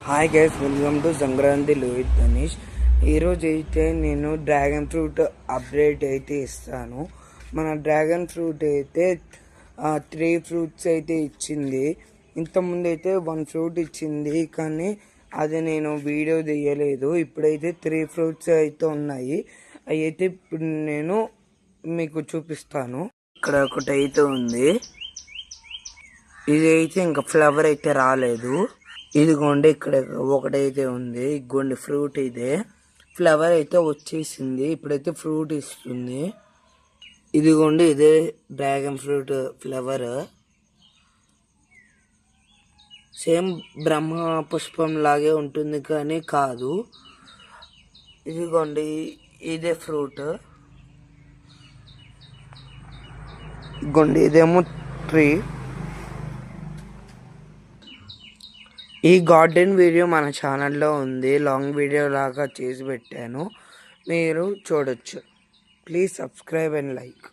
Hi guys, welcome to Sankranti Lohith Ganesh. ఈరోజు అయితే నేను డ్రాగన్ ఫ్రూట్ అప్డేట్ అయితే ఇస్తాను. మన డ్రాగన్ ఫ్రూట్ అయితే 3 ఫ్రూట్స్ అయితే ఇచ్చింది. ఇంతకుముందు అయితే 1 ఫ్రూట్ ఇచ్చింది, కానీ అది నేను వీడియో తీయలేదు. ఇప్పుడైతే 3 ఫ్రూట్స్ అయితే ఉన్నాయి. అవి అయితే ఇప్పుడు నేను మీకు చూపిస్తాను. ఇక్కడ ఒకటి అయితే ఉంది. ఇది అయితే ఇంకా ఫ్లవర్ అయితే రాలేదు. ఇదిగోండి, ఇక్కడ ఒకటైతే ఉంది. ఇదిగోండి ఫ్రూట్, ఇదే ఫ్లవర్ అయితే వచ్చేసింది. ఇప్పుడైతే ఫ్రూట్ ఇస్తుంది. ఇదిగోండి, ఇదే డ్రాగన్ ఫ్రూట్ ఫ్లవర్. సేమ్ బ్రహ్మ పుష్పం లాగే ఉంటుంది, కానీ కాదు. ఇదిగోండి, ఇదే ఫ్రూట్. ఇదిగోండి, ఇదేమో ట్రీ. ఈ గార్డెన్ వీడియో మన ఛానల్లో ఉంది. లాంగ్ వీడియో లాగా చేసి పెట్టాను, మీరు చూడొచ్చు. Please subscribe and like.